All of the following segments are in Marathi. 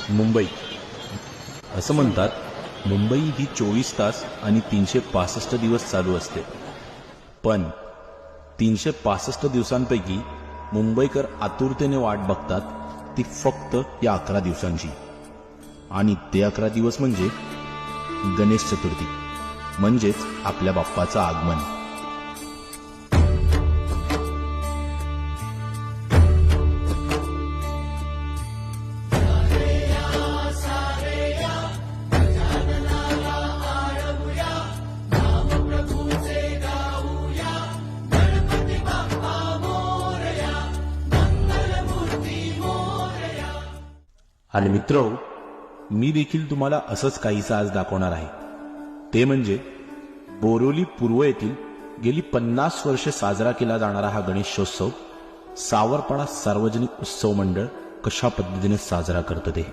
मुंबई. असं म्हणतात मुंबई ही 24 तास आणि 365 दिवस चालू असते. पण 365 दिवसांपैकी मुंबईकर आतुरतेने वाट बघतात ती फक्त या 11 दिवसांची. आणि ते 11 दिवस म्हणजे गणेश चतुर्थी, म्हणजेच आपल्या बाप्पाचं आगमन. आणि मित्र, मी देखील तुम्हाला असंच काहीसं आज दाखवणार आहे. ते म्हणजे बोरिवली पूर्व येथील गेली 50 वर्षे साजरा केला जाणारा हा गणेशोत्सव सावरपाडा सार्वजनिक उत्सव मंडळ कशा पद्धतीने साजरा करतं ते.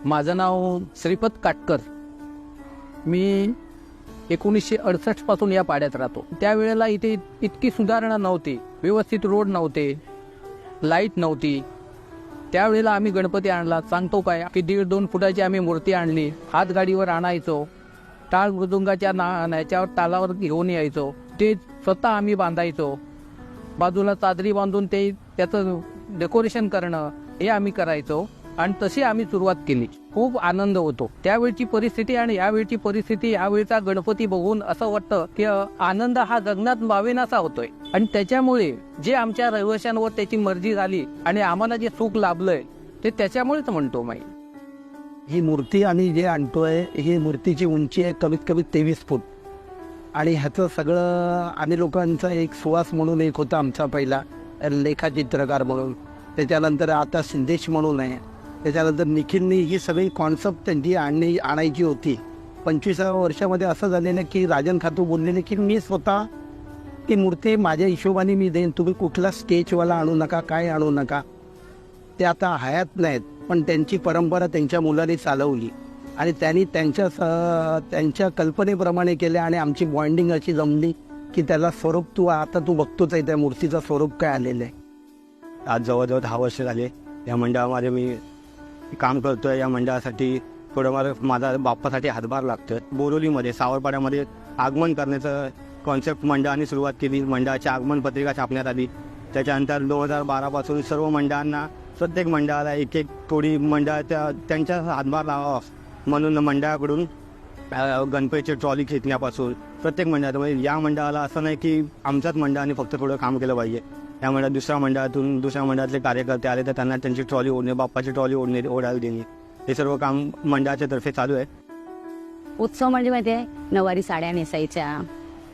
माझं नाव श्रीपत काटकर. मी 1968 पासून या पाड्यात राहतो. त्यावेळेला इथे इतकी सुधारणा नव्हती, व्यवस्थित रोड नव्हते, लाईट नव्हती. त्यावेळेला आम्ही गणपती आणला. सांगतो काय की 1.5-2 फुटाची आम्ही मूर्ती आणली. हातगाडीवर आणायचो, टाळ मृदुंगाच्या याच्यावर तालावर घेऊन यायचो. ते स्वतः आम्ही बांधायचो. बाजूला चादरी बांधून ते त्याचं डेकोरेशन करणं हे आम्ही करायचो. आणि तशी आम्ही सुरुवात केली. खूप आनंद होतो. त्यावेळची परिस्थिती आणि यावेळची परिस्थिती, यावेळचा गणपती बघून असं वाटतं की आनंद हा गगनात मावेनासा होतोय. आणि त्याच्यामुळे जे आमच्या रहिवाशांवर त्याची मर्जी झाली आणि आम्हाला जे सुख लाभलंय ते त्याच्यामुळेच म्हणतो मी. ही मूर्ती आम्ही जे आणतोय, ही मूर्तीची उंची आहे कमीत कमी 23 फूट. आणि ह्याचं सगळं आम्ही लोकांचा एक सुवास म्हणून एक होता आमचा पहिला लेखाचित्रकार म्हणून. त्याच्यानंतर आता सिद्धेश म्हणून आहे. त्याच्यानंतर निखिलनी ही सगळी कॉन्सेप्ट त्यांची आणायची होती. 25व्या वर्षामध्ये असं झालेलं की राजन खातू बोललेले की मी स्वतः ती मूर्ती माझ्या हिशोबाने मी देईन, तुम्ही कुठला स्केचवाला आणू नका, काय आणू नका. ते आता हयात नाहीत, पण त्यांची परंपरा त्यांच्या मुलाने चालवली आणि त्यांनी त्यांच्या कल्पनेप्रमाणे केले. आणि आमची बॉन्डिंग अशी जमली की त्याला स्वरूप आता तू बघतोच आहे त्या मूर्तीचं स्वरूप काय आलेलं आहे. आज जवळजवळ 10 वर्ष झाले या मंडळामध्ये मी काम करतोय. या मंडळासाठी थोडं माझा बाप्पासाठी हातभार लागतोय. बोरिवलीमध्ये सावरपाड्यामध्ये आगमन करण्याचं कॉन्सेप्ट मंडळाने सुरुवात केली. मंडळाची आगमन पत्रिका छापण्यात आली. त्याच्यानंतर 2012 पासून सर्व मंडळांना, प्रत्येक मंडळाला एक थोडी त्यांच्या हातभार लावावा म्हणून मंडळाकडून गणपतीची ट्रॉली खेचण्यापासून प्रत्येक मंडळात, या मंडळाला असं नाही की आमच्याच मंडळाने फक्त थोडं काम केलं पाहिजे. त्यामुळे दुसऱ्या मंडळातले कार्यकर्ते आले तर त्यांना त्यांची ट्रॉली ओढणे, बाप्पाची ट्रॉली ओढायला देणे, हे सर्व काम मंडळाच्या तर्फे चालू आहे. उत्सव म्हणजे माहिती आहे, नऊवारी साड्या नेसायच्या,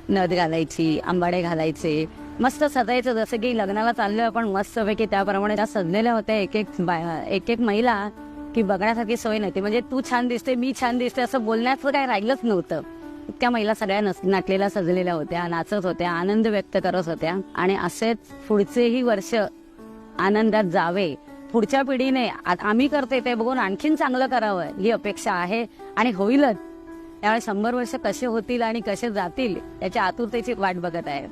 नथ घालायची, आंबाडे घालायचे, मस्त सजायचं. जसं की लग्नाला चाललं आपण मस्तपैकी त्याप्रमाणे त्या सजलेल्या होत्या. एक एक महिला की बघण्यासारखी सोय नव्हती. म्हणजे तू छान दिसते, मी छान दिसते असं बोलण्याचं काय राहिलंच नव्हतं. इतक्या महिला सगळ्या नटलेल्या सजलेल्या होत्या, नाचत होत्या, आनंद व्यक्त करत होत्या. आणि असेच पुढचेही वर्ष आनंदात जावे. पुढच्या पिढीने आम्ही करते ते बघून आणखीन चांगलं करावं ही अपेक्षा आहे आणि होईलच. त्यामुळे 100 वर्ष कसे होतील आणि कसे जातील याच्या आतुरतेची वाट बघत आहे.